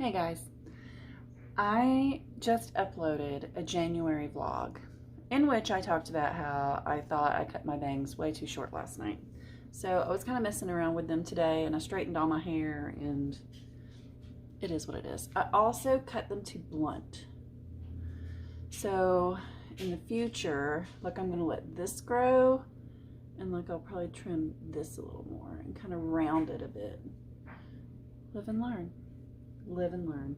Hey guys, I just uploaded a January vlog in which I talked about how I thought I cut my bangs way too short last night. So I was kind of messing around with them today and I straightened all my hair and it is what it is. I also cut them too blunt. So in the future, like I'm going to let this grow and like I'll probably trim this a little more and kind of round it a bit. Live and learn. Live and learn.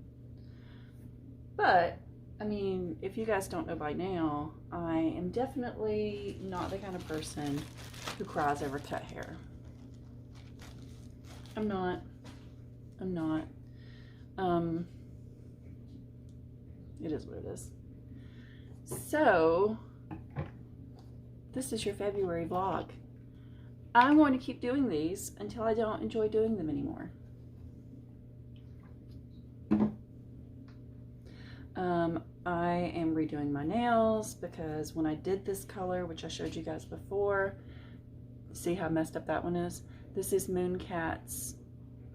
But, I mean, if you guys don't know by now, I am definitely not the kind of person who cries over cut hair. I'm not. It is what it is. So, this is your February vlog. I'm going to keep doing these until I don't enjoy doing them anymore. I am redoing my nails because when I did this color, which I showed you guys before, see how messed up that one is? This is Mooncat's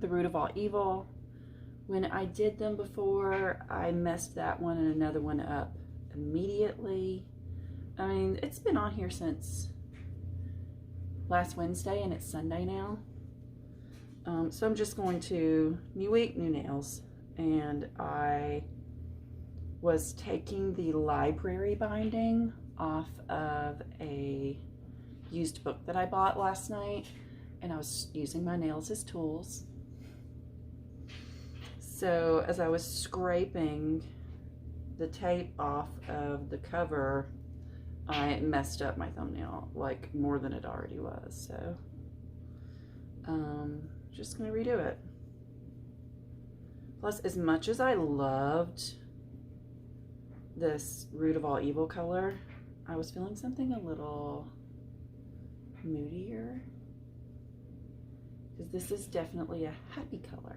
The Root of All Evil. When I did them before, I messed that one and another one up immediately. I mean, it's been on here since last Wednesday and it's Sunday now. So I'm just going to, new week, new nails. And I was taking the library binding off of a used book that I bought last night, and I was using my nails as tools. So as I was scraping the tape off of the cover, I messed up my thumbnail like more than it already was. So just gonna redo it. Plus, as much as I loved this Root of All Evil color, I was feeling something a little moodier, because this is definitely a happy color.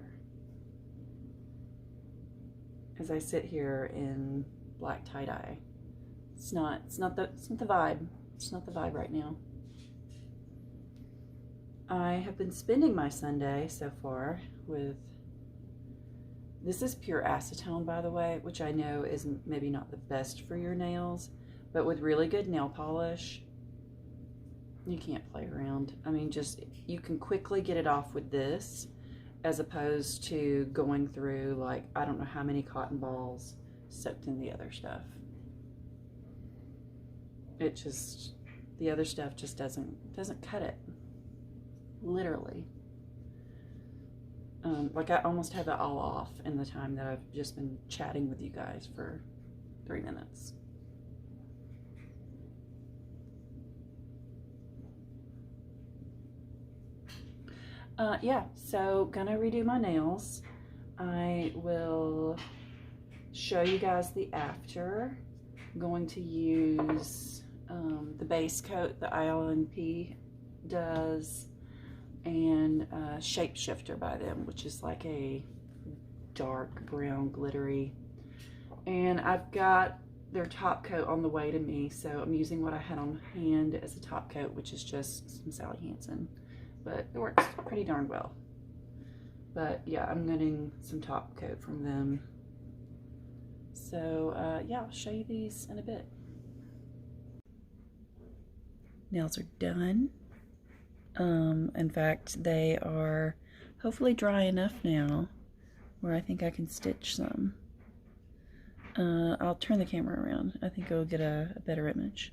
As I sit here in black tie-dye, it's not the vibe. It's not the vibe right now. I have been spending my Sunday so far with, this is pure acetone, by the way, which I know is maybe not the best for your nails, but with really good nail polish, you can't play around. I mean, just, you can quickly get it off with this, as opposed to going through, like, I don't know how many cotton balls soaked in the other stuff. It just, the other stuff just doesn't cut it, literally. Like, I almost have it all off in the time that I've just been chatting with you guys for 3 minutes. Yeah, so gonna redo my nails. I will show you guys the after. I'm going to use the base coat that ILNP does, and Shapeshifter by them, which is like a dark brown glittery. And I've got their top coat on the way to me, so I'm using what I had on hand as a top coat, which is just some Sally Hansen, but it works pretty darn well. But yeah, I'm getting some top coat from them. So yeah, I'll show you these in a bit. Nails are done. In fact, they are hopefully dry enough now where I think I can stitch some. I'll turn the camera around. I think it'll get a better image.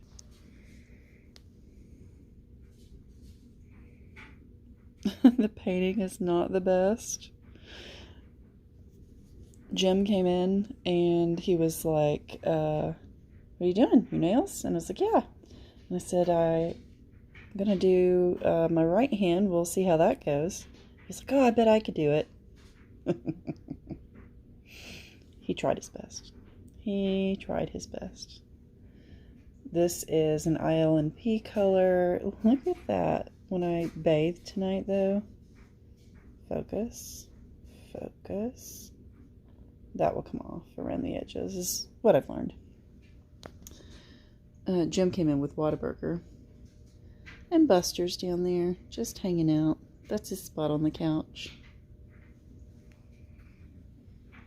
The painting is not the best. Jim came in and he was like, what are you doing? Your nails? And I was like, yeah. And I said, I'm gonna do my right hand. We'll see how that goes. He's like, oh, I bet I could do it. He tried his best. He tried his best. This is an ILNP color. Look at that. When I bathed tonight, though. Focus. Focus. That will come off around the edges, is what I've learned. Jim came in with Whataburger. And Buster's down there, just hanging out. That's his spot on the couch.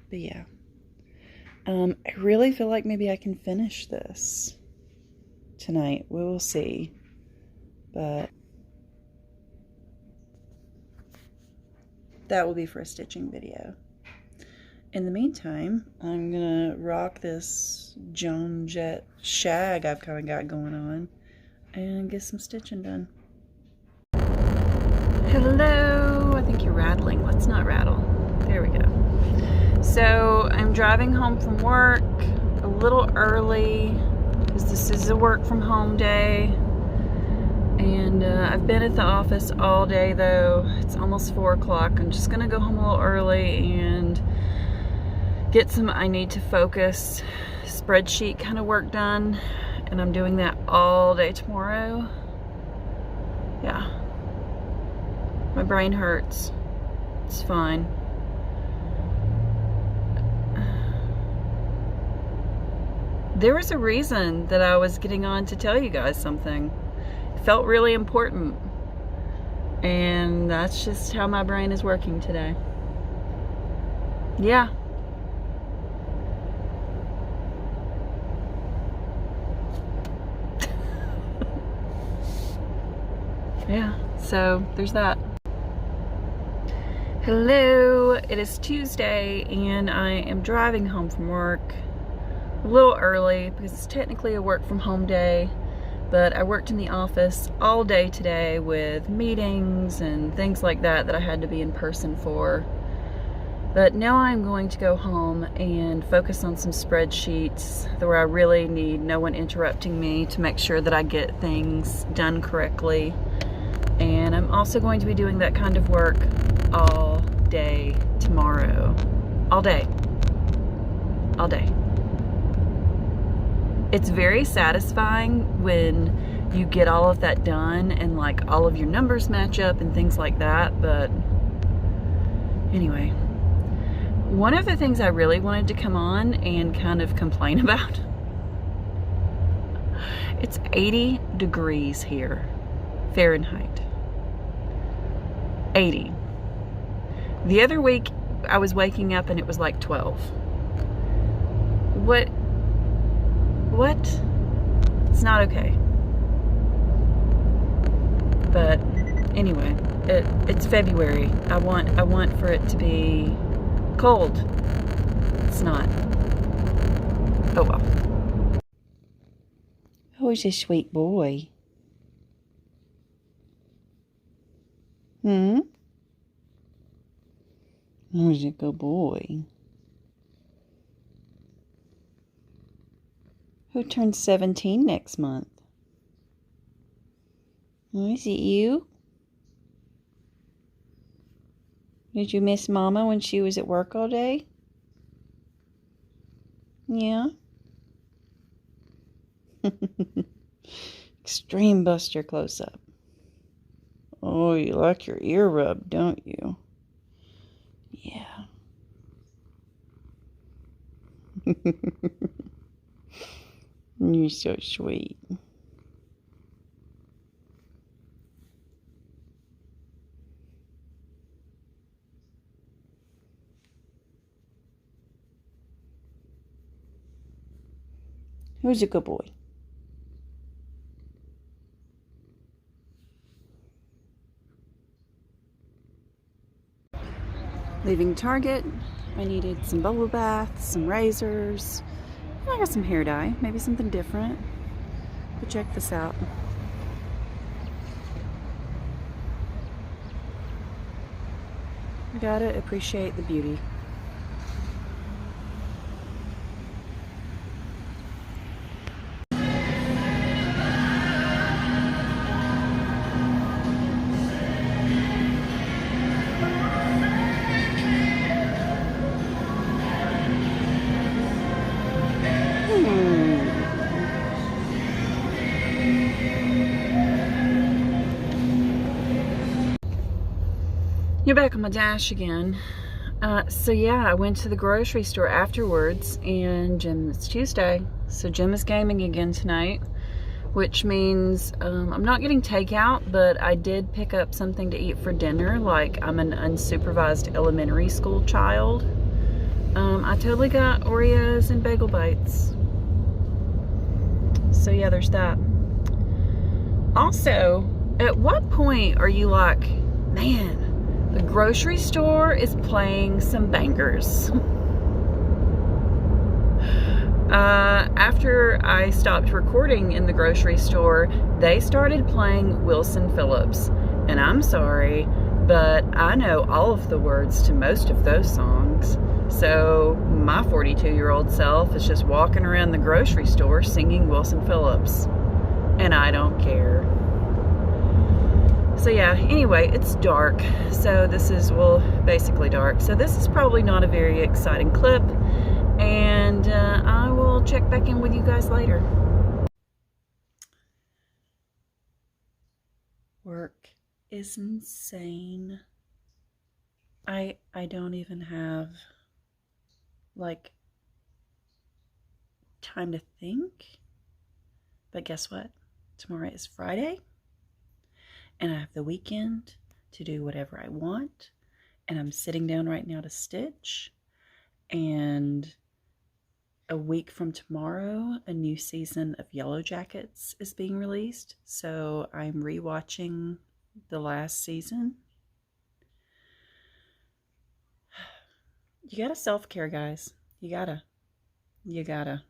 But yeah. I really feel like maybe I can finish this tonight. We will see. But that will be for a stitching video. In the meantime, I'm gonna rock this Joan Jett shag I've kind of got going on and get some stitching done. Hello! I think you're rattling. Let's not rattle. There we go. So I'm driving home from work a little early because this is a work from home day. And I've been at the office all day though. It's almost 4 o'clock. I'm just gonna go home a little early and get some I need to focus spreadsheet kind of work done. And I'm doing that all day tomorrow. Yeah. My brain hurts. It's fine. There was a reason that I was getting on to tell you guys something. It felt really important. And that's just how my brain is working today. Yeah. Yeah, so there's that. Hello, it is Tuesday and I am driving home from work a little early because it's technically a work from home day, but I worked in the office all day today with meetings and things like that that I had to be in person for. But now I'm going to go home and focus on some spreadsheets where I really need no one interrupting me to make sure that I get things done correctly. And I'm also going to be doing that kind of work all day tomorrow. All day. All day. It's very satisfying when you get all of that done and like all of your numbers match up and things like that, but anyway. One of the things I really wanted to come on and kind of complain about, it's 80 degrees here, Fahrenheit. 80. The other week I was waking up and it was like 12. What? It's not okay. But anyway, it's February. I want for it to be cold. It's not. Oh well. Who's a sweet boy? Who's a good boy? Who turns 17 next month? Oh, is it you? Did you miss Mama when she was at work all day? Yeah? Extreme Buster close-up. Oh, you like your ear rubbed, don't you? Yeah. You're so sweet. Who's a good boy? Leaving Target, I needed some bubble baths, some razors. I got some hair dye, maybe something different. But check this out. You gotta appreciate the beauty. You're back on my dash again. So yeah, I went to the grocery store afterwards, and it's Tuesday, so Jim is gaming again tonight, which means I'm not getting takeout, but I did pick up something to eat for dinner, like I'm an unsupervised elementary school child. I totally got Oreos and bagel bites. So yeah, there's that. Also, at what point are you like, man, the grocery store is playing some bangers? After I stopped recording in the grocery store, they started playing Wilson Phillips. And I'm sorry, but I know all of the words to most of those songs. So my 42-year-old self is just walking around the grocery store singing Wilson Phillips. And I don't care. So yeah, anyway, it's dark. So this is, well, basically dark. So this is probably not a very exciting clip. And I will check back in with you guys later. Work is insane. I don't even have like time to think. But guess what? Tomorrow is Friday. And I have the weekend to do whatever I want. And I'm sitting down right now to stitch. And a week from tomorrow, a new season of Yellow Jackets is being released. So I'm rewatching the last season. You gotta self-care, guys. You gotta. Yeah.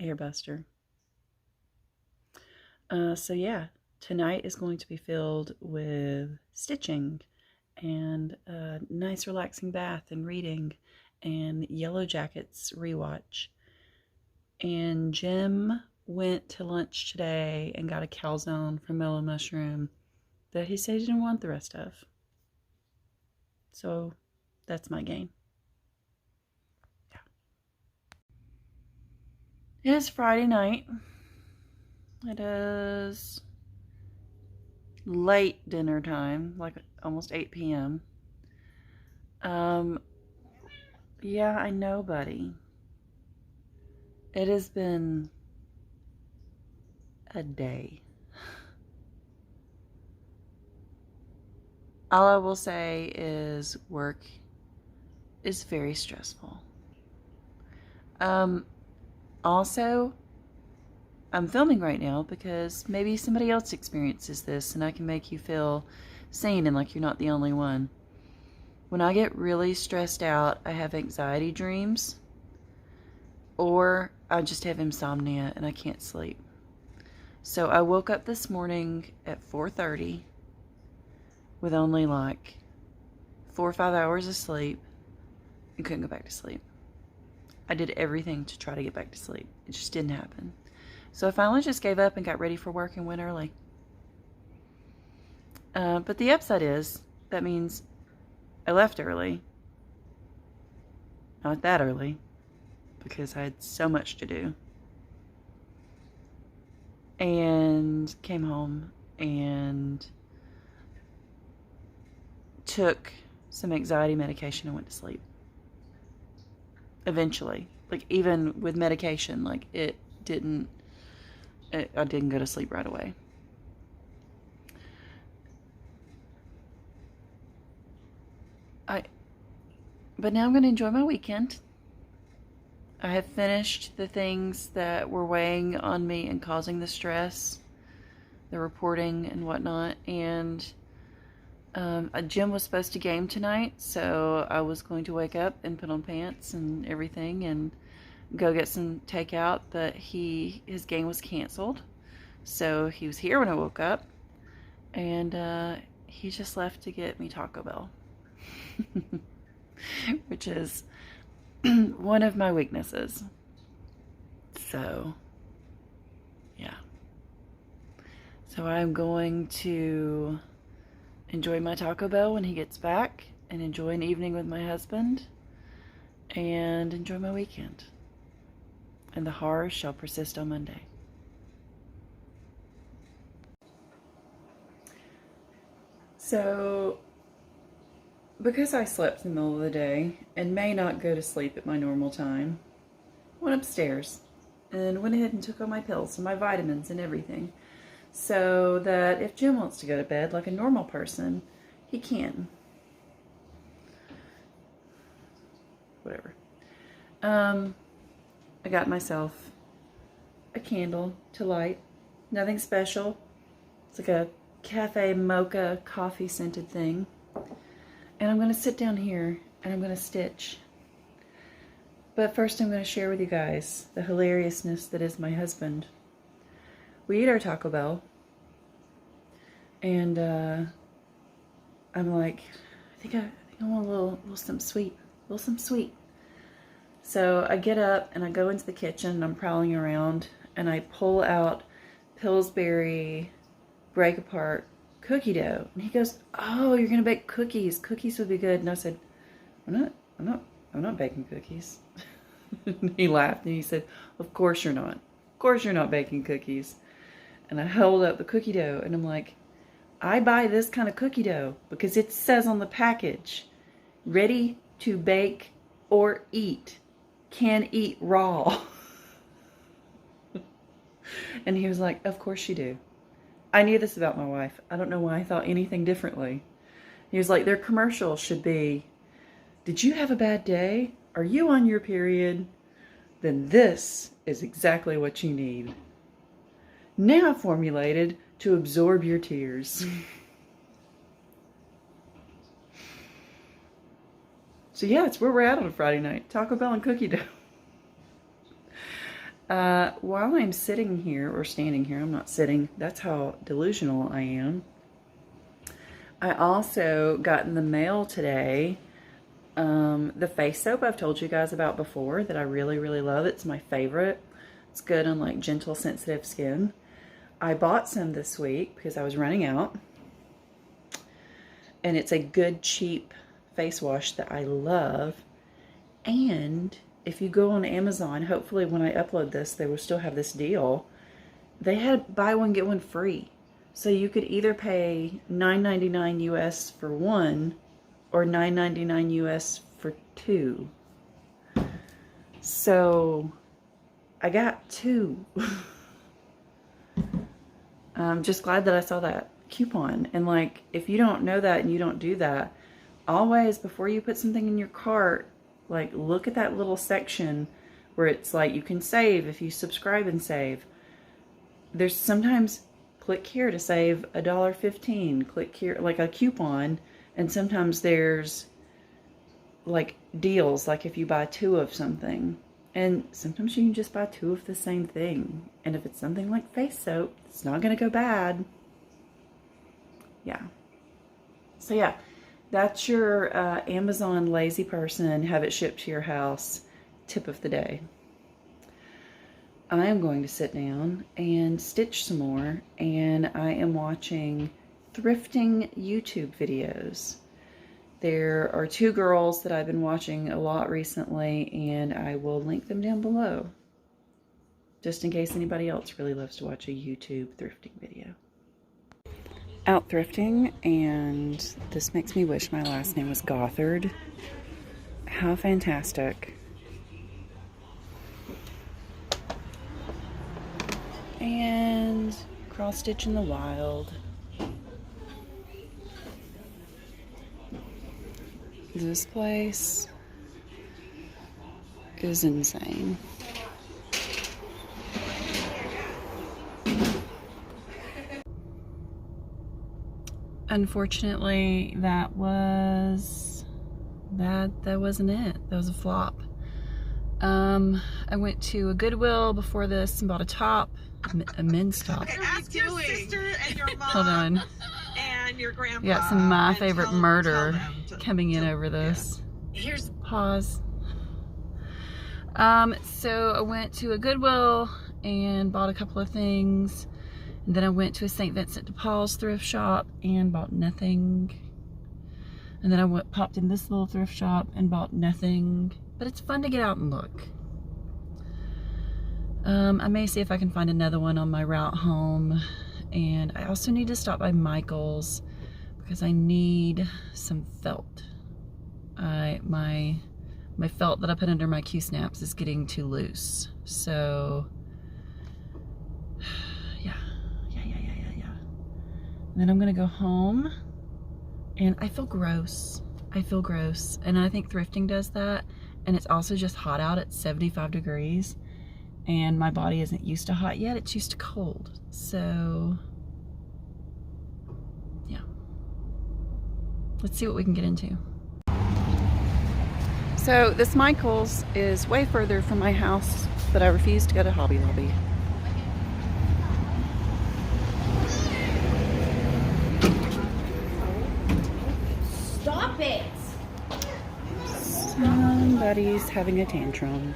Hairbuster. So yeah, tonight is going to be filled with stitching and a nice relaxing bath and reading and Yellow Jackets rewatch. And Jim went to lunch today and got a calzone from Mellow Mushroom that he said he didn't want the rest of. So that's my game. Yeah. It is Friday night. It is late dinner time, like almost 8 p.m. Yeah, I know, buddy. It has been a day. All I will say is work is very stressful. Also, I'm filming right now because maybe somebody else experiences this and I can make you feel seen and like you're not the only one. When I get really stressed out, I have anxiety dreams, or I just have insomnia and I can't sleep. So I woke up this morning at 4:30 with only like 4 or 5 hours of sleep and couldn't go back to sleep. I did everything to try to get back to sleep. It just didn't happen. So I finally just gave up and got ready for work and went early. But the upside is, that means I left early. Not that early, because I had so much to do. And came home and took some anxiety medication and went to sleep. Eventually. Like, even with medication, like, I didn't go to sleep right away. But now I'm going to enjoy my weekend. I have finished the things that were weighing on me and causing the stress, the reporting and whatnot, and Jim was supposed to game tonight, so I was going to wake up and put on pants and everything and go get some takeout, but his game was canceled, so he was here when I woke up, and he just left to get me Taco Bell, which is one of my weaknesses. So yeah, so I'm going to enjoy my Taco Bell when he gets back and enjoy an evening with my husband and enjoy my weekend. And the horror shall persist on Monday. So, because I slept in the middle of the day and may not go to sleep at my normal time, went upstairs and went ahead and took all my pills and my vitamins and everything. so that if Jim wants to go to bed like a normal person, he can. Whatever. I got myself a candle to light. Nothing special. It's like a cafe mocha coffee scented thing. And I'm going to sit down here and I'm going to stitch. But first I'm going to share with you guys the hilariousness that is my husband. We eat our Taco Bell. And I'm like, I think I want a little something sweet. A little something sweet. So I get up and I go into the kitchen and I'm prowling around and I pull out Pillsbury break apart cookie dough. And he goes, "Oh, you're gonna bake cookies. Cookies would be good." And I said, I'm not baking cookies. He laughed and he said, "Of course you're not. Of course you're not baking cookies." And I held up the cookie dough and I'm like, I buy this kind of cookie dough because it says on the package, ready to bake or eat. Can eat raw. And he was like, "Of course you do." I knew this about my wife. I don't know why I thought anything differently. He was like, their commercial should be, "Did you have a bad day? Are you on your period? Then this is exactly what you need. Now formulated to absorb your tears." So yeah, it's where we're at on a Friday night. Taco Bell and cookie dough. While I'm sitting here, or standing here, I'm not sitting. That's how delusional I am. I also got in the mail today the face soap I've told you guys about before that I really, really love. It's my favorite. It's good on like gentle, sensitive skin. I bought some this week because I was running out. And it's a good, cheap face wash that I love. And if you go on Amazon, hopefully when I upload this, they will still have this deal. They had buy one, get one free. So you could either pay $9.99 US for one or $9.99 US for two. So I got two. I'm just glad that I saw that coupon. And like, if you don't know that and you don't do that, always before you put something in your cart, like look at that little section where it's like you can save if you subscribe and save. There's sometimes click here to save $1.15, click here, like a coupon, and sometimes there's like deals, like if you buy two of something. And sometimes you can just buy two of the same thing. And if it's something like face soap, it's not going to go bad. Yeah. So yeah, that's your Amazon lazy person, have it shipped to your house tip of the day. I am going to sit down and stitch some more, and I am watching thrifting YouTube videos. There are two girls that I've been watching a lot recently, and I will link them down below, just in case anybody else really loves to watch a YouTube thrifting video. Out thrifting, and this makes me wish my last name was Gothard. How fantastic. And cross stitch in the wild. This place is insane. Unfortunately, that wasn't it. That was a flop. I went to a Goodwill before this and bought a top, a men's top. Ask your sister and your mom. Hold on. And your grandpa. We got some My Favorite Murder coming in over this. Here's pause. So I went to a Goodwill and bought a couple of things. And then I went to a St. Vincent de Paul's thrift shop and bought nothing. And then I popped in this little thrift shop and bought nothing. But it's fun to get out and look. I may see if I can find another one on my route home. And I also need to stop by Michael's because I need some felt. My felt that I put under my Q-snaps is getting too loose. So, yeah. then I'm gonna go home, and I feel gross. I feel gross, and I think Thrifting does that, and it's also just hot out at 75 degrees, and my body isn't used to hot yet, it's used to cold. So, yeah. Let's see what we can get into. So this Michael's is way further from my house, but I refuse to go to Hobby Lobby. Stop it! Somebody's having a tantrum.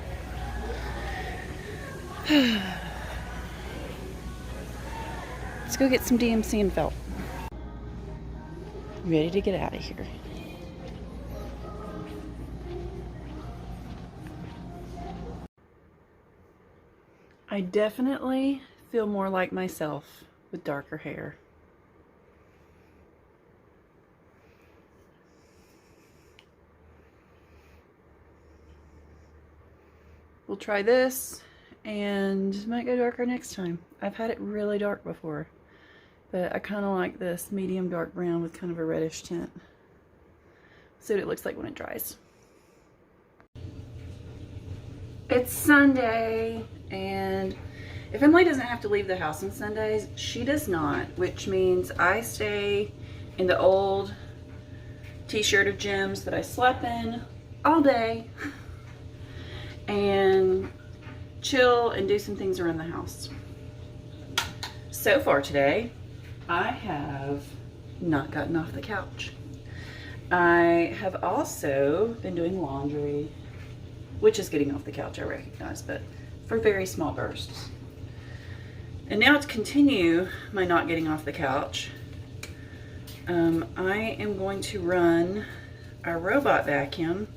Let's go get some DMC and felt. Ready to get out of here. I definitely feel more like myself with darker hair. We'll try this and might go darker next time. I've had it really dark before, but I kind of like this medium dark brown with kind of a reddish tint. See what it looks like when it dries. It's Sunday, and if Emily doesn't have to leave the house on Sundays, she does not, which means I stay in the old t-shirt of Jim's that I slept in all day and chill and do some things around the house. So far today, I have not gotten off the couch. I have also been doing laundry, which is getting off the couch, I recognize, but for very small bursts. And now to continue my not getting off the couch, I am going to run our robot vacuum.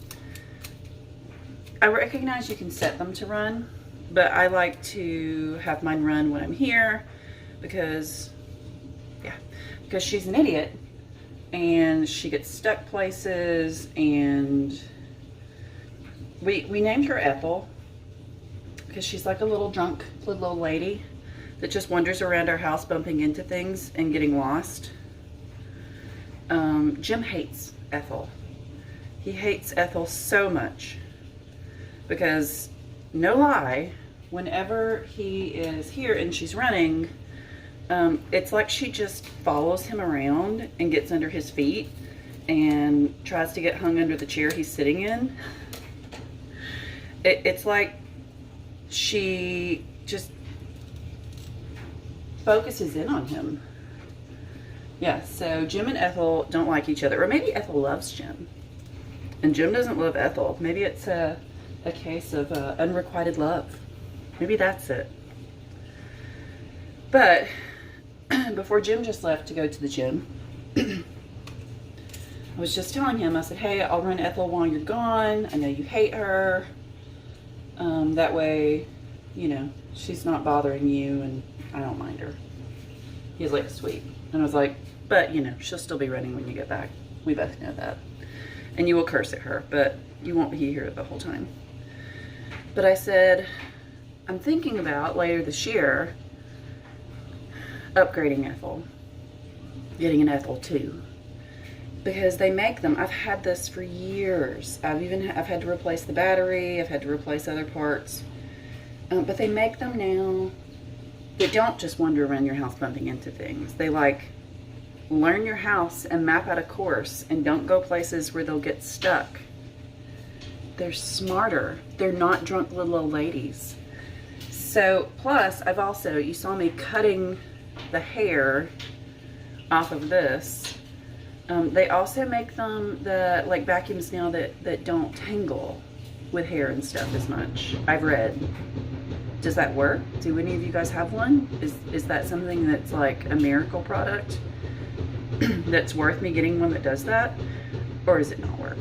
I recognize you can set them to run, but I like to have mine run when I'm here because she's an idiot and she gets stuck places, and we named her Ethel because she's like a little drunk little old lady that just wanders around our house bumping into things and getting lost. Jim hates Ethel. He hates Ethel so much because, no lie, whenever he is here and she's running, it's like she just follows him around and gets under his feet and tries to get hung under the chair he's sitting in. It's like she just focuses in on him. Yeah, so Jim and Ethel don't like each other. Or maybe Ethel loves Jim and Jim doesn't love Ethel. Maybe it's a case of unrequited love. Maybe that's it. But before Jim just left to go to the gym, I was just telling him, I said, hey, I'll run Ethel while you're gone. I know you hate her. That way, you know, she's not bothering you and I don't mind her. He's like, sweet. And I was like, but, you know, she'll still be running when you get back. We both know that. And you will curse at her, but you won't be here the whole time. But I said, I'm thinking about later this year upgrading Ethel, getting an Ethel 2, because they make them. I've had this for years. I've had to replace the battery. I've had to replace other parts, but they make them now that don't just wander around your house bumping into things. They like learn your house and map out a course and don't go places where they'll get stuck. They're smarter. They're not drunk little old ladies. So, plus, I've also, you saw me cutting the hair off of this. They also make them the like vacuums now that don't tangle with hair and stuff as much. I've read. Does that work? Do any of you guys have one? Is that something that's like a miracle product that's worth me getting one that does that? Or does it not work?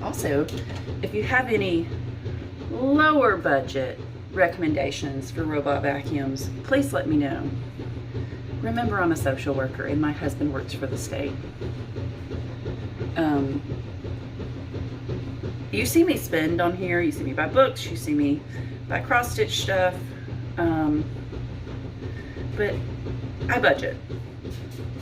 Also, if you have any lower budget recommendations for robot vacuums, please let me know. Remember, I'm a social worker and my husband works for the state. You see me spend on here, you see me buy books, you see me buy cross-stitch stuff, but I budget.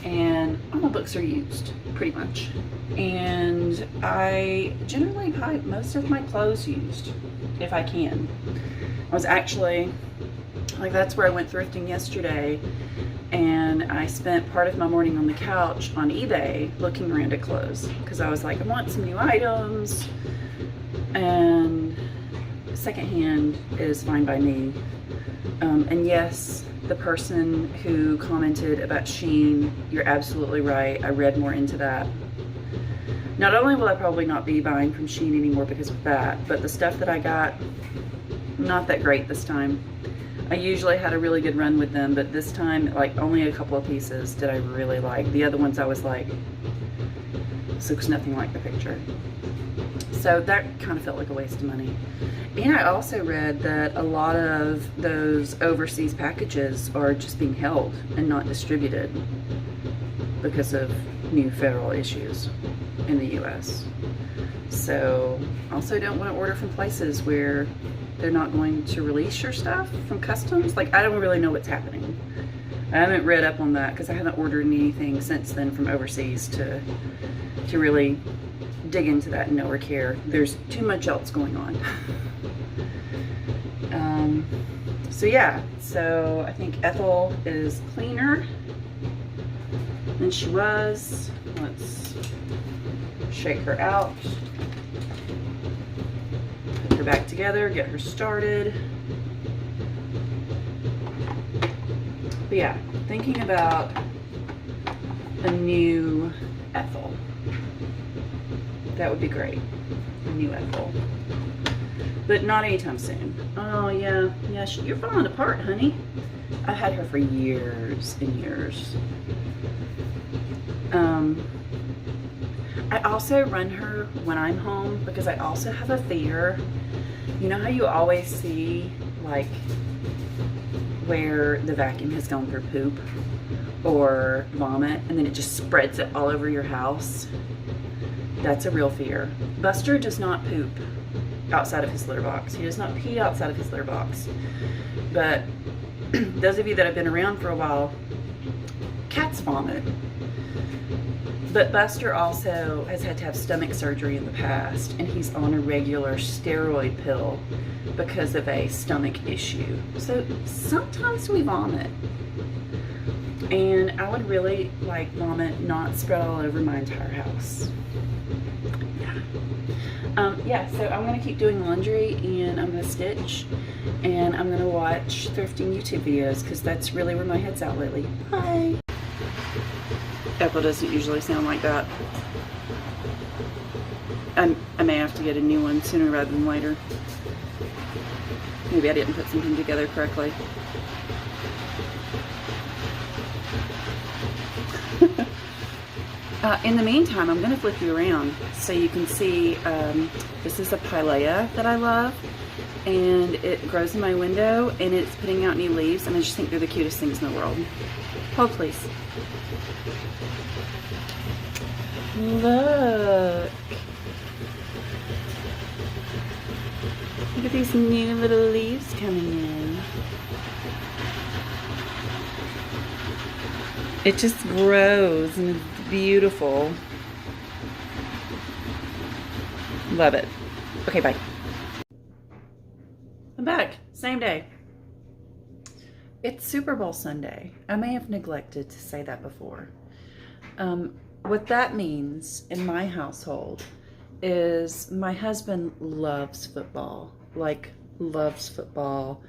and all my books are used, pretty much. And I generally buy most of my clothes used, if I can. I was actually, like, that's where I went thrifting yesterday, and I spent part of my morning on the couch on eBay looking around at clothes, because I was like, I want some new items, and secondhand is fine by me. And yes, the person who commented about Shein, you're absolutely right. I read more into that. Not only will I probably not be buying from Shein anymore because of that, but the stuff that I got, not that great this time. I usually had a really good run with them, but this time, like, only a couple of pieces did I really like. The other ones I was like, this looks nothing like the picture. So that kind of felt like a waste of money. And I also read that a lot of those overseas packages are just being held and not distributed because of new federal issues in the US. So also don't want to order from places where they're not going to release your stuff from customs. Like, I don't really know what's happening. I haven't read up on that because I haven't ordered anything since then from overseas to really dig into that and know or care. There's too much else going on. So yeah, so I think Ethel is cleaner than she was. Let's shake her out, put her back together, get her started. But yeah, thinking about a new Ethel. That would be great. A new Ethel. But not anytime soon. Oh yeah, you're falling apart, honey. I've had her for years and years. I also run her when I'm home because I also have a fear. You know how you always see, like, where the vacuum has gone through poop or vomit and then it just spreads it all over your house? That's a real fear. Buster does not poop outside of his litter box. He does not pee outside of his litter box. But those of you that have been around for a while, cats vomit. But Buster also has had to have stomach surgery in the past, and he's on a regular steroid pill because of a stomach issue. So sometimes we vomit. And I would really like vomit not spread all over my entire house. Yeah, so I'm going to keep doing laundry, and I'm going to stitch, and I'm going to watch thrifting YouTube videos because that's really where my head's at lately. Bye! Apple doesn't usually sound like that. I may have to get a new one sooner rather than later. Maybe I didn't put something together correctly. In the meantime, I'm going to flip you around so you can see, this is a pilea that I love, and it grows in my window, and it's putting out new leaves, and I just think they're the cutest things in the world. Hold, please. Look. Look at these new little leaves coming in. It just grows and it's beautiful. Love it. Okay, bye. I'm back. Same day. It's Super Bowl Sunday. I may have neglected to say that before. What that means in my household is my husband loves football. Like, loves football.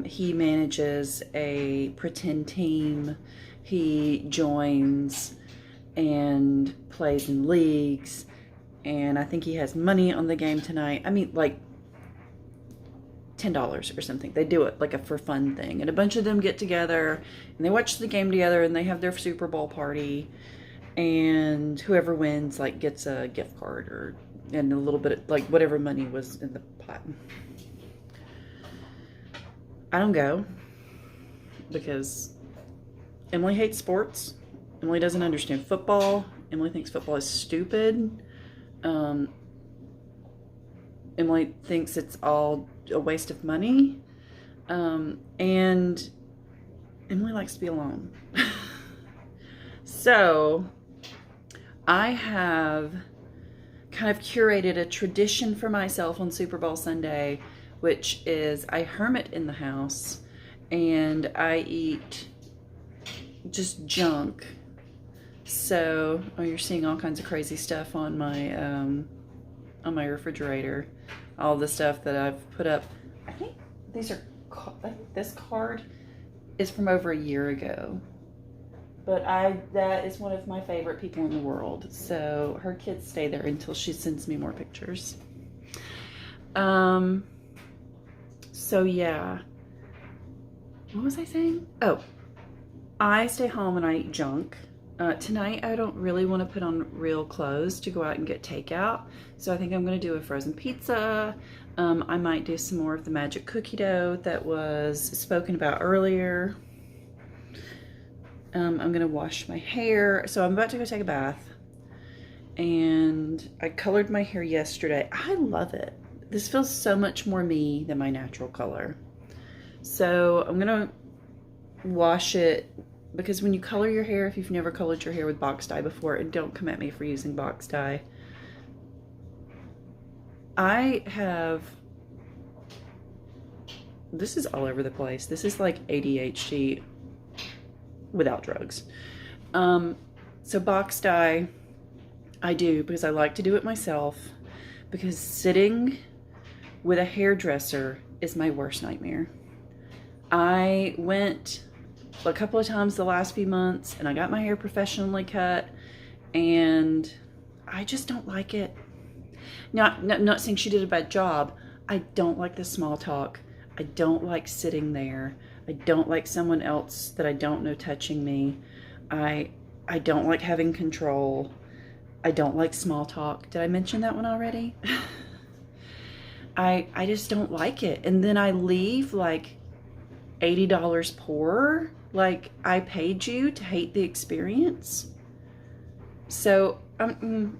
He manages a pretend team. He joins and plays in leagues, and I think he has money on the game tonight. I mean, like $10 or something. They do it like a for fun thing, and a bunch of them get together and they watch the game together, and they have their Super Bowl party, and whoever wins like gets a gift card or and a little bit of, like, whatever money was in the pot. I don't go because Emily hates sports. Emily doesn't understand football. Emily thinks football is stupid. Emily thinks it's all a waste of money. And Emily likes to be alone. So I have kind of curated a tradition for myself on Super Bowl Sunday, which is I hermit in the house and I eat just junk. So, oh, you're seeing all kinds of crazy stuff on my refrigerator. All the stuff that I've put up. I think these are. I think this card is from over a year ago. But that is one of my favorite people in the world. So her kids stay there until she sends me more pictures. So yeah. What was I saying? Oh, I stay home and I eat junk. Tonight I don't really want to put on real clothes to go out and get takeout. So I think I'm going to do a frozen pizza. I might do some more of the magic cookie dough that was spoken about earlier. I'm going to wash my hair. So I'm about to go take a bath. And I colored my hair yesterday. I love it. This feels so much more me than my natural color. So I'm going to wash it, because when you color your hair, if you've never colored your hair with box dye before, and don't come at me for using box dye. This is all over the place. This is like ADHD without drugs. So box dye, I do because I like to do it myself, because sitting with a hairdresser is my worst nightmare. I went a couple of times the last few months and I got my hair professionally cut and I just don't like it. Not saying she did a bad job. I don't like the small talk. I don't like sitting there. I don't like someone else that I don't know touching me. I don't like having control. I don't like small talk. Did I mention that one already? I just don't like it. And then I leave like $80 poorer. Like, I paid you to hate the experience. So,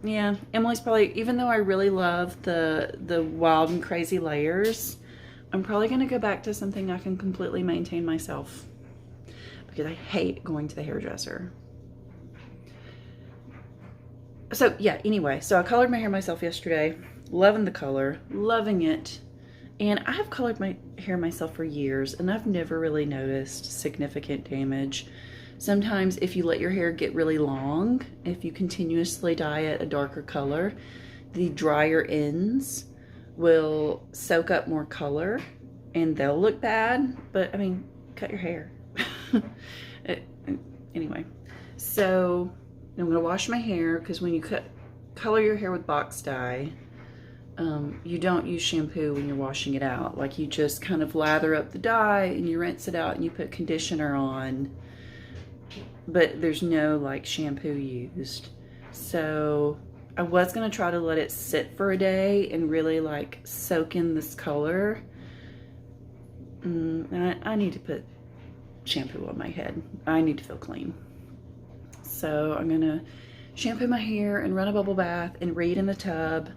yeah, Emily's probably, even though I really love the wild and crazy layers, I'm probably going to go back to something I can completely maintain myself, because I hate going to the hairdresser. So, yeah, anyway, so I colored my hair myself yesterday. Loving the color, loving it. And I have colored my hair myself for years, and I've never really noticed significant damage. Sometimes if you let your hair get really long, if you continuously dye it a darker color, the drier ends will soak up more color and they'll look bad. But I mean, cut your hair. Anyway, so I'm going to wash my hair, because when you color your hair with box dye, you don't use shampoo when you're washing it out. Like, you just kind of lather up the dye and you rinse it out and you put conditioner on, but there's no like shampoo used. So I was going to try to let it sit for a day and really like soak in this color. I need to put shampoo on my head. I need to feel clean. So I'm going to shampoo my hair and run a bubble bath and read in the tub.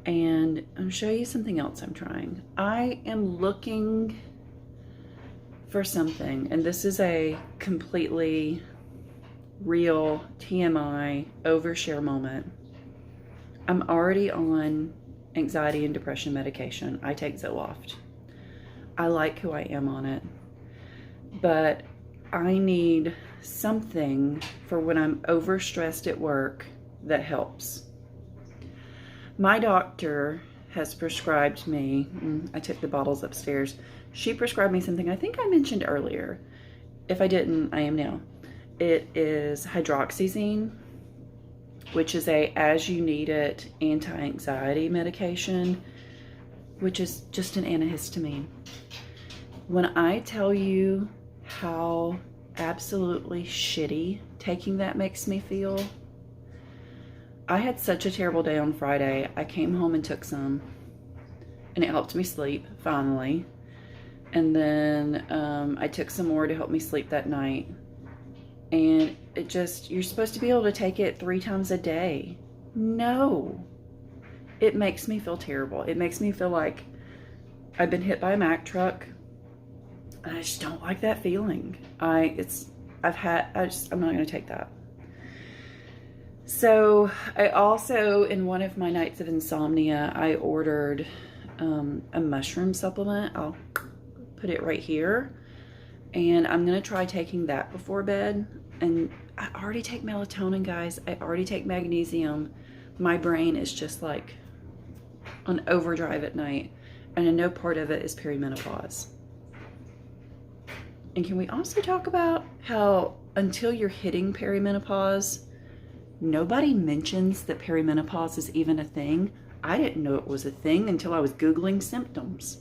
And I'll show you something else I'm trying. I am looking for something, and this is a completely real TMI overshare moment. I'm already on anxiety and depression medication. I take Zoloft. I like who I am on it, but I need something for when I'm overstressed at work that helps. My doctor has prescribed me, I took the bottles upstairs. She prescribed me something I think I mentioned earlier. If I didn't, I am now. It is hydroxyzine, which is a as you need it anti-anxiety medication, which is just an antihistamine. When I tell you how absolutely shitty taking that makes me feel, I had such a terrible day on Friday. I came home and took some, and it helped me sleep, finally. And then I took some more to help me sleep that night. And it just, you're supposed to be able to take it 3 times a day. No. It makes me feel terrible. It makes me feel like I've been hit by a Mack truck. And I just don't like that feeling. I'm not going to take that. So I also, in one of my nights of insomnia, I ordered a mushroom supplement. I'll put it right here. And I'm going to try taking that before bed. And I already take melatonin, guys. I already take magnesium. My brain is just like on overdrive at night. And I know part of it is perimenopause. And can we also talk about how until you're hitting perimenopause, nobody mentions that perimenopause is even a thing? I didn't know it was a thing until I was Googling symptoms.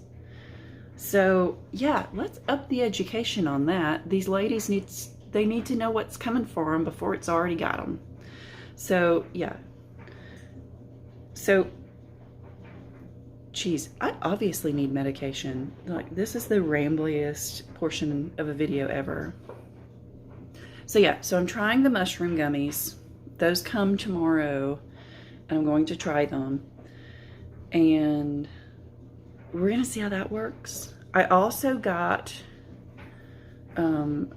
So yeah, let's up the education on that. These ladies need to know what's coming for them before it's already got them. So yeah. So, geez, I obviously need medication. Like, this is the rambliest portion of a video ever. So yeah, so I'm trying the mushroom gummies. Those come tomorrow, and I'm going to try them. And we're gonna see how that works. I also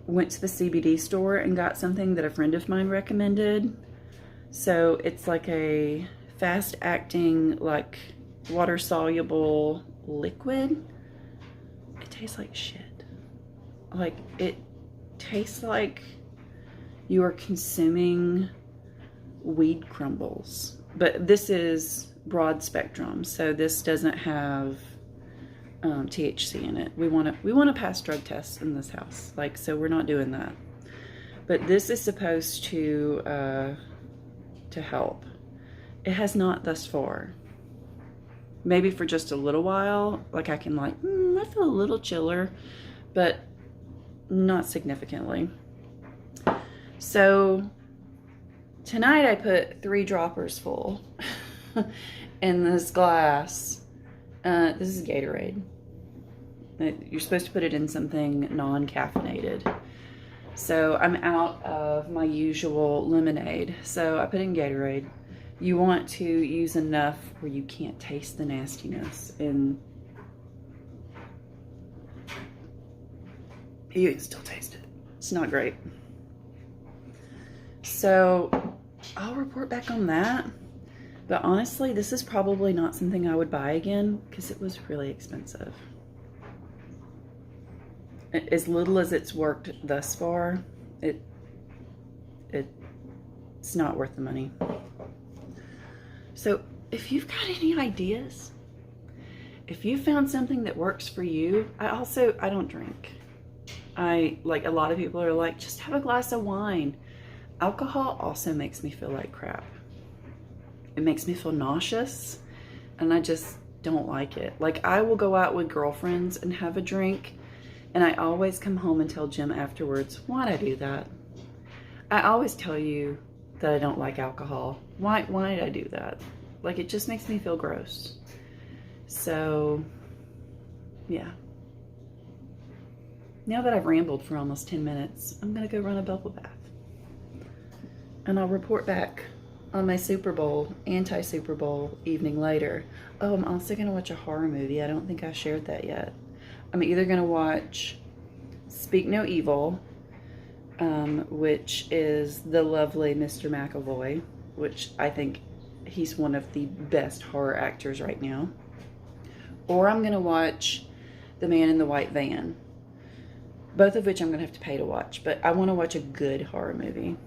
went to the CBD store and got something that a friend of mine recommended. So it's like a fast acting, like water soluble liquid. It tastes like shit. Like, it tastes like you are consuming weed crumbles. But this is broad spectrum, so this doesn't have THC in it. We want to pass drug tests in this house, like, so we're not doing that. But this is supposed to help. It has not thus far. Maybe for just a little while, like I can like, I feel a little chiller, but not significantly. So tonight I put 3 droppers full in this glass. This is Gatorade. You're supposed to put it in something non-caffeinated. So I'm out of my usual lemonade. So I put in Gatorade. You want to use enough where you can't taste the nastiness. And you can still taste it. It's not great. So I'll report back on that. But honestly, this is probably not something I would buy again because it was really expensive. As little as it's worked thus far, it's not worth the money. So if you've got any ideas, if you found something that works for you, I don't drink. Like a lot of people are like, just have a glass of wine. Alcohol also makes me feel like crap. It makes me feel nauseous, and I just don't like it. Like, I will go out with girlfriends and have a drink, and I always come home and tell Jim afterwards, why'd I do that? I always tell you that I don't like alcohol. Why did I do that? Like, it just makes me feel gross. So, yeah. Now that I've rambled for almost 10 minutes, I'm gonna go run a bubble bath. And I'll report back on my Super Bowl, anti-Super Bowl evening later. Oh, I'm also gonna watch a horror movie. I don't think I shared that yet. I'm either gonna watch Speak No Evil, which is the lovely Mr. McAvoy, which I think he's one of the best horror actors right now. Or I'm gonna watch The Man in the White Van. Both of which I'm gonna have to pay to watch, but I wanna watch a good horror movie.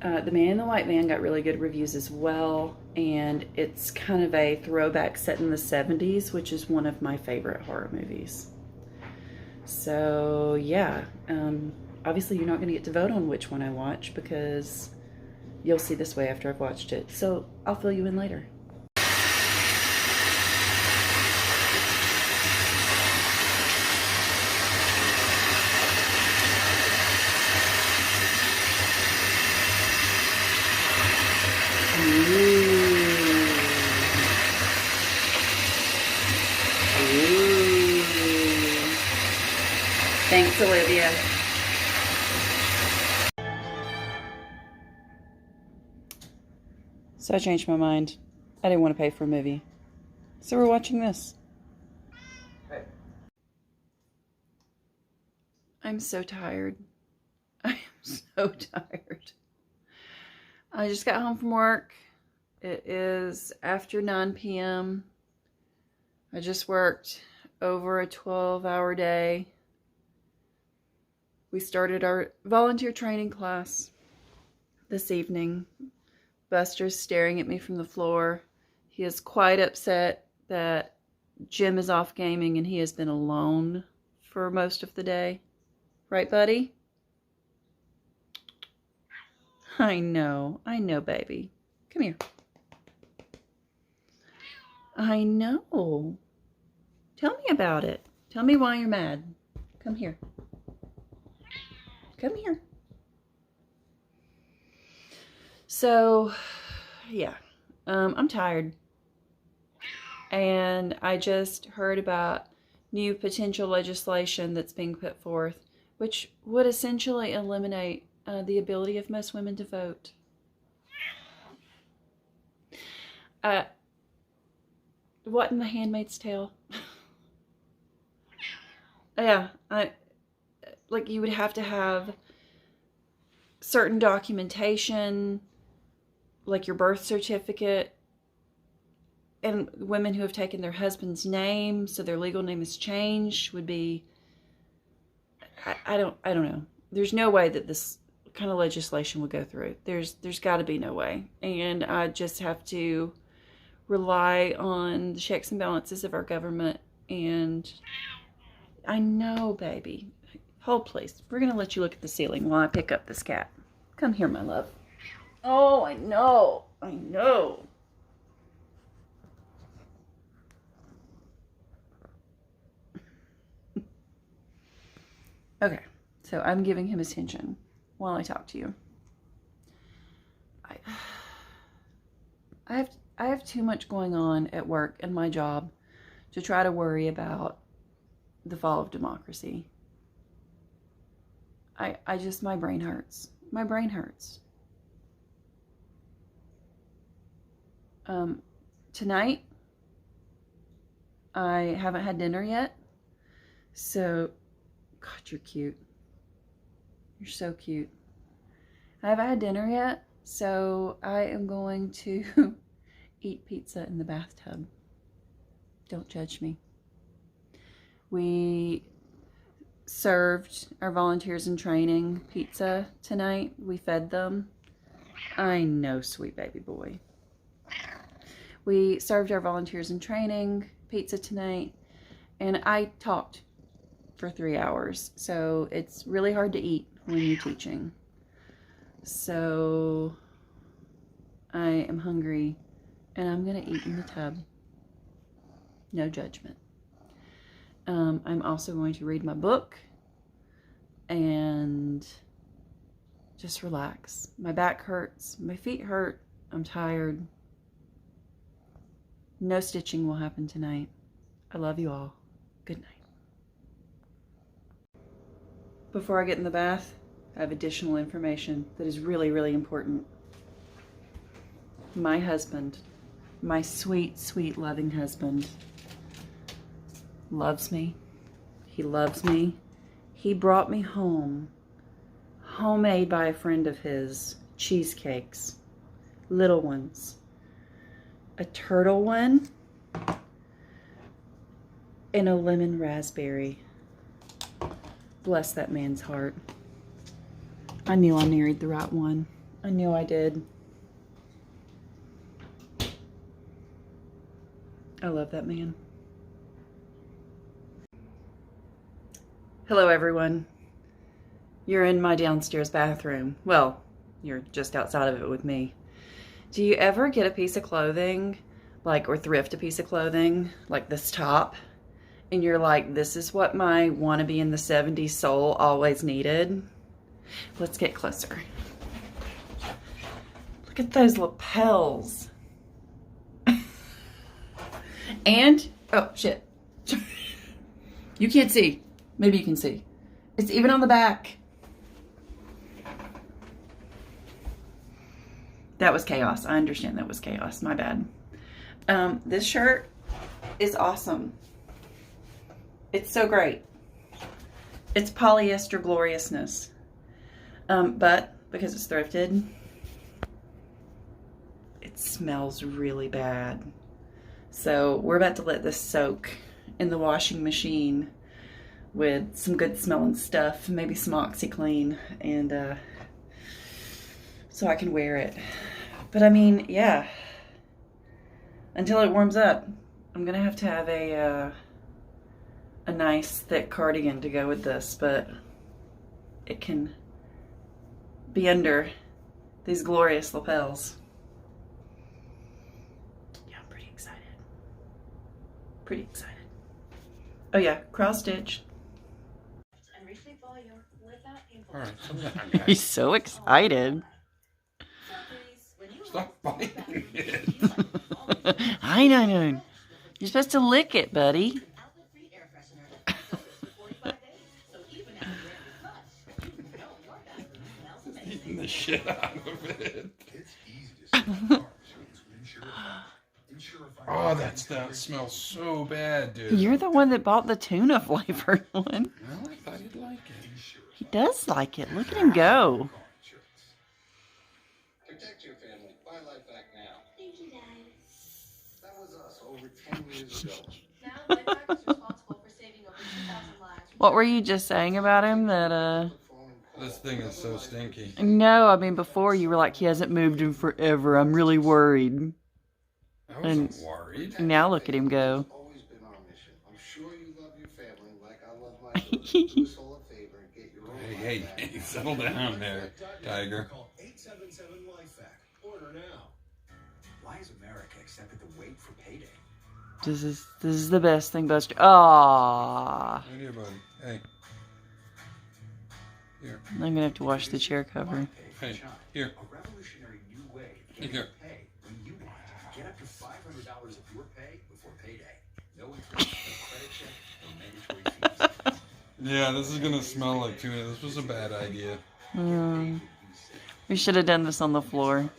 The Man in the White Van got really good reviews as well, and it's kind of a throwback set in the 70s, which is one of my favorite horror movies. So yeah, obviously you're not going to get to vote on which one I watch because you'll see this way after I've watched it. So I'll fill you in later. Thanks, Olivia. So I changed my mind. I didn't want to pay for a movie. So we're watching this. I'm so tired. I am so tired. I just got home from work. It is after 9 p.m. I just worked over a 12-hour day. We started our volunteer training class this evening. Buster's staring at me from the floor. He is quite upset that Jim is off gaming and he has been alone for most of the day. Right, buddy? I know, baby. Come here. I know. Tell me about it. Tell me why you're mad. Come here. Come here. So, yeah. I'm tired. And I just heard about new potential legislation that's being put forth, which would essentially eliminate the ability of most women to vote. What in The Handmaid's Tale? Yeah, like you would have to have certain documentation, like your birth certificate, and women who have taken their husband's name, so their legal name is changed, would be, I don't know. There's no way that this kind of legislation would go through. There's got to be no way. And I just have to rely on the checks and balances of our government. And I know, baby. Hold, please. We're going to let you look at the ceiling while I pick up this cat. Come here, my love. Oh, I know. I know. Okay, so I'm giving him attention while I talk to you. I have too much going on at work and my job to try to worry about the fall of democracy. I just, my brain hurts. My brain hurts. Tonight, I haven't had dinner yet, so, God, you're cute. You're so cute. I haven't had dinner yet, so I am going to eat pizza in the bathtub. Don't judge me. We served our volunteers in training pizza tonight. We fed them. I know, sweet baby boy. We served our volunteers in training pizza tonight, and I talked for 3 hours, so it's really hard to eat when you're teaching. So I am hungry, and I'm gonna eat in the tub. No judgment. I'm also going to read my book and just relax. My back hurts, my feet hurt, I'm tired. No stitching will happen tonight. I love you all. Good night. Before I get in the bath, I have additional information that is really, really important. My husband, my sweet, sweet, loving husband, loves me. He loves me. He brought me home, homemade by a friend of his, cheesecakes, little ones, a turtle one, and a lemon raspberry. Bless that man's heart. I knew I married the right one. I knew I did. I love that man. Hello, everyone. You're in my downstairs bathroom. Well, you're just outside of it with me. Do you ever get a piece of clothing, or thrift a piece of clothing, like this top, and you're like, this is what my wannabe in the 70s soul always needed? Let's get closer. Look at those lapels. And, oh shit. You can't see. Maybe you can see. It's even on the back. That was chaos. I understand that was chaos. My bad. This shirt is awesome. It's so great. It's polyester gloriousness. But because it's thrifted, it smells really bad. So we're about to let this soak in the washing machine with some good smelling stuff, maybe some OxyClean, and so I can wear it. But I mean, yeah, until it warms up, I'm gonna have to have a nice thick cardigan to go with this, but it can be under these glorious lapels. Yeah, I'm pretty excited. Pretty excited. Oh yeah, cross stitch. He's so excited. Stop biting it. I know. You're supposed to lick it, buddy. Eating the shit out of it. Oh, that smells so bad, dude. You're the one that bought the tuna flavored one. Well, I thought he'd like it. He does like it. Look at him go. Protect your family. Buy life back now. Thank you, Dad. That was us over 10 years ago. Now, Life is responsible for saving over 2,000 lives. What were you just saying about him? That This thing is so stinky. No, I mean before you were like he hasn't moved in forever. I'm really worried. I wasn't worried. Now look at him go. Always been our mission. I'm sure you love your family like I love my daughter. Do us all a favor and get your own Hey, life hey, back. settle down there, Tiger. Call 877-LIFE-FAC. Order now. Why has America accepted the wait for payday? This is the best thing, Buster. Aww. Right here, buddy. Hey. Here. I'm gonna have to wash the chair cover. Hey. Here. A revolutionary new way of Here. getting pay when you want. Get up to $500 of your pay before payday. No interest, no credit check, no mandatory fees. Yeah, this is gonna smell like tuna. This was a bad idea. We should have done this on the floor.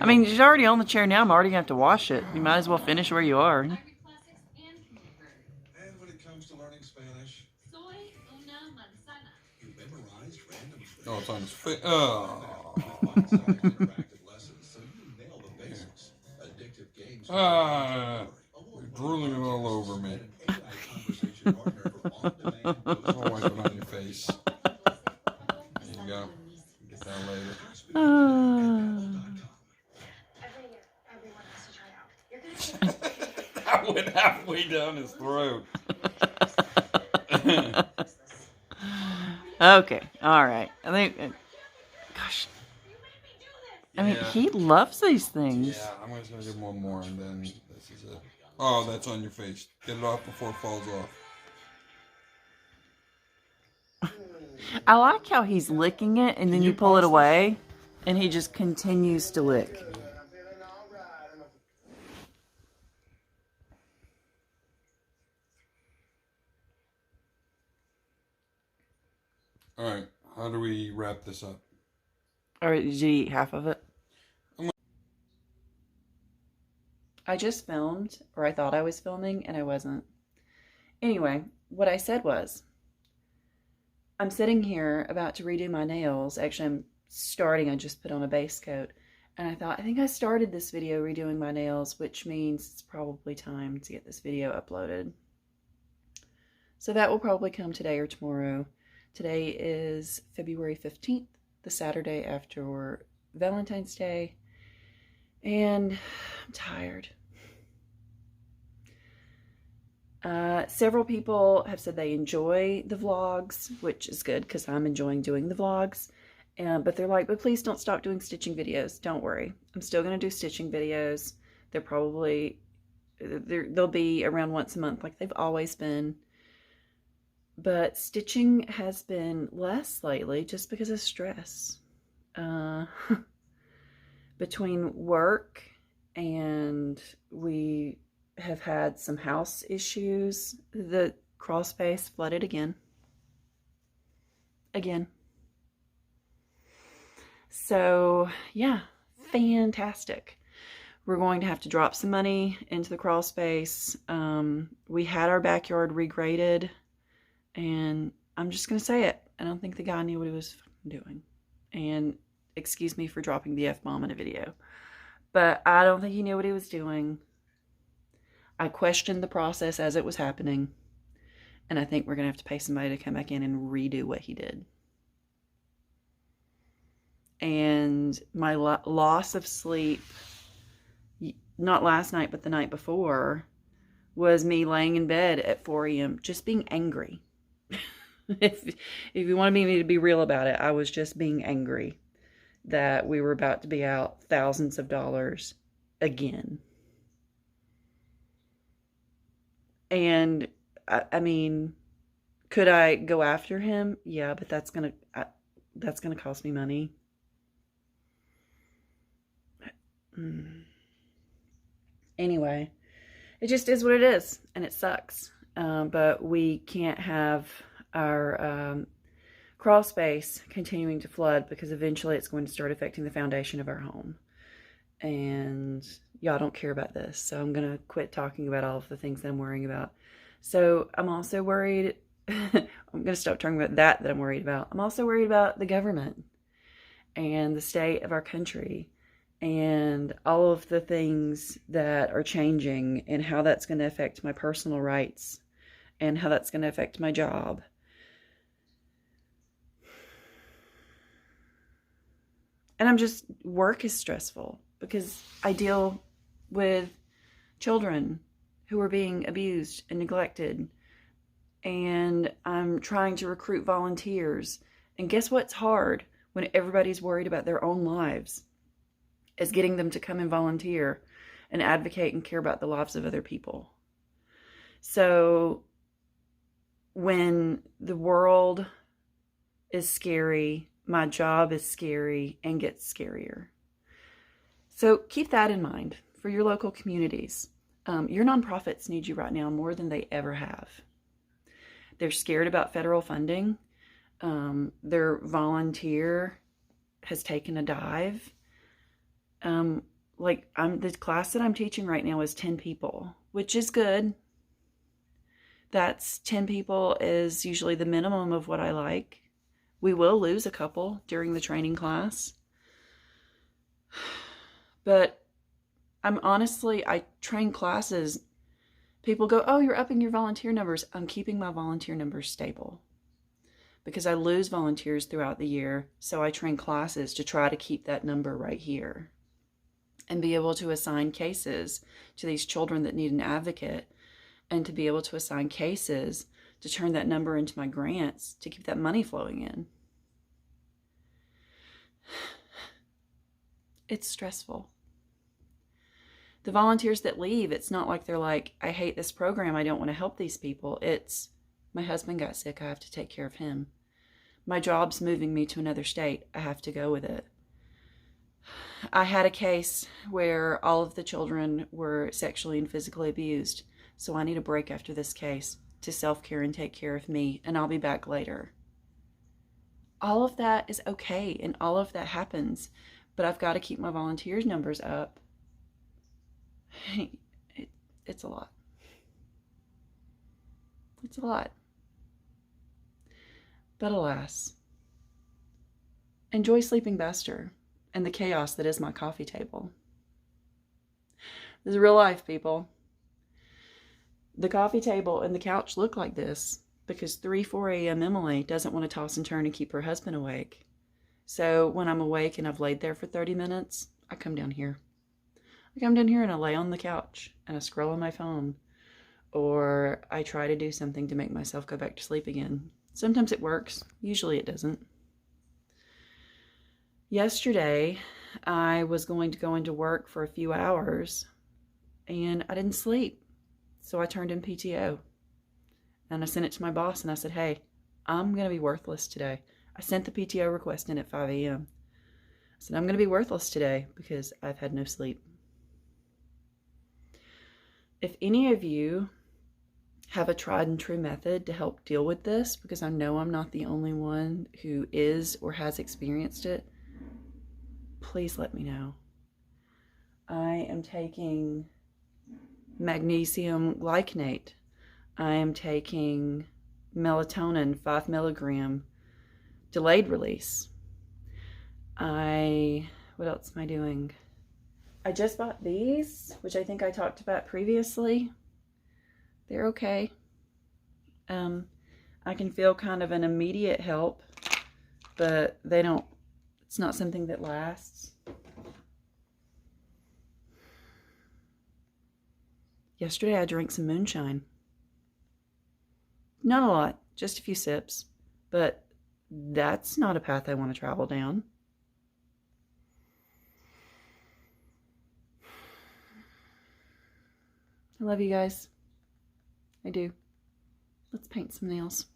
I mean, she's already on the chair now. I'm already gonna have to wash it. You might as well finish where you are. And when it comes to learning Spanish, you memorized random Oh, it's on his face. Oh. interactive lessons, so you nail the basics. Addictive games. Ah. You're drooling it all over me. I'll wipe it on your face. There you go. Get that later. That went halfway down his throat. Okay, all right. I think, gosh, I mean, Yeah. he loves these things. Yeah, I'm just gonna give one more and then this is it. Oh, that's on your face. Get it off before it falls off. I like how he's licking it and then you pull it away and he just continues to lick. Alright, how do we wrap this up? Or did you eat half of it? I'm I just filmed, or I thought I was filming, and I wasn't. Anyway, what I said was, I'm sitting here about to redo my nails. Actually, I'm starting. I just put on a base coat. And I thought, I think I started this video redoing my nails, which means it's probably time to get this video uploaded. So that will probably come today or tomorrow. Today is February 15th, the Saturday after Valentine's Day. And I'm tired. Several people have said they enjoy the vlogs, which is good because I'm enjoying doing the vlogs. But they're like, but please don't stop doing stitching videos. Don't worry. I'm still going to do stitching videos. They'll be around once a month like they've always been. But stitching has been less lately just because of stress. Between work and we have had some house issues, the crawl space flooded again. So, yeah, fantastic. We're going to have to drop some money into the crawl space. We had our backyard regraded, and I'm just going to say it. I don't think the guy knew what he was doing. And excuse me for dropping the F-bomb in a video. But I don't think he knew what he was doing. I questioned the process as it was happening. And I think we're going to have to pay somebody to come back in and redo what he did. And my loss of sleep, not last night, but the night before, was me laying in bed at 4 a.m. just being angry. If you wanted me to be real about it, I was just being angry that we were about to be out thousands of dollars again. And I mean, could I go after him? Yeah, but that's gonna cost me money. Anyway, it just is what it is, and it sucks. But we can't have our crawl space continuing to flood, because eventually it's going to start affecting the foundation of our home. And y'all don't care about this, so I'm going to quit talking about all of the things that I'm worrying about. So I'm also worried, I'm going to stop talking about that I'm worried about. I'm also worried about the government and the state of our country and all of the things that are changing and how that's going to affect my personal rights and how that's going to affect my job. And work is stressful because I deal with children who are being abused and neglected. And I'm trying to recruit volunteers. And guess what's hard when everybody's worried about their own lives? Is getting them to come and volunteer and advocate and care about the lives of other people. So when the world is scary, my job is scary and gets scarier. So keep that in mind for your local communities. Your nonprofits need you right now more than they ever have. They're scared about federal funding. Their volunteer has taken a dive. The class that I'm teaching right now is 10 people, which is good. That's 10 people is usually the minimum of what I like. We will lose a couple during the training class. But I train classes. People go, oh, you're upping your volunteer numbers. I'm keeping my volunteer numbers stable because I lose volunteers throughout the year. So I train classes to try to keep that number right here and be able to assign cases to these children that need an advocate, and to be able to assign cases to turn that number into my grants to keep that money flowing in. It's stressful. The volunteers that leave, it's not like they're like, I hate this program, I don't want to help these people. It's, my husband got sick, I have to take care of him. My job's moving me to another state, I have to go with it. I had a case where all of the children were sexually and physically abused, so I need a break after this case to self-care and take care of me, and I'll be back later. All of that is okay, and all of that happens, but I've got to keep my volunteers numbers up. It's a lot. It's a lot. But alas, enjoy sleeping Buster and the chaos that is my coffee table. This is real life, people. The coffee table and the couch look like this because 4 a.m. Emily doesn't want to toss and turn and keep her husband awake. So when I'm awake and I've laid there for 30 minutes, I come down here. I come down here and I lay on the couch and I scroll on my phone, or I try to do something to make myself go back to sleep again. Sometimes it works. Usually it doesn't. Yesterday, I was going to go into work for a few hours and I didn't sleep. So I turned in PTO and I sent it to my boss and I said, hey, I'm going to be worthless today. I sent the PTO request in at 5 a.m. I said, I'm going to be worthless today because I've had no sleep. If any of you have a tried and true method to help deal with this, because I know I'm not the only one who is or has experienced it, please let me know. I am taking magnesium glycinate. I am taking melatonin 5 milligram delayed release. What else am I doing? I just bought these, which I think I talked about previously. They're okay. I can feel kind of an immediate help, but they don't, it's not something that lasts. Yesterday I drank some moonshine. Not a lot, just a few sips, but that's not a path I want to travel down. I love you guys. I do. Let's paint some nails.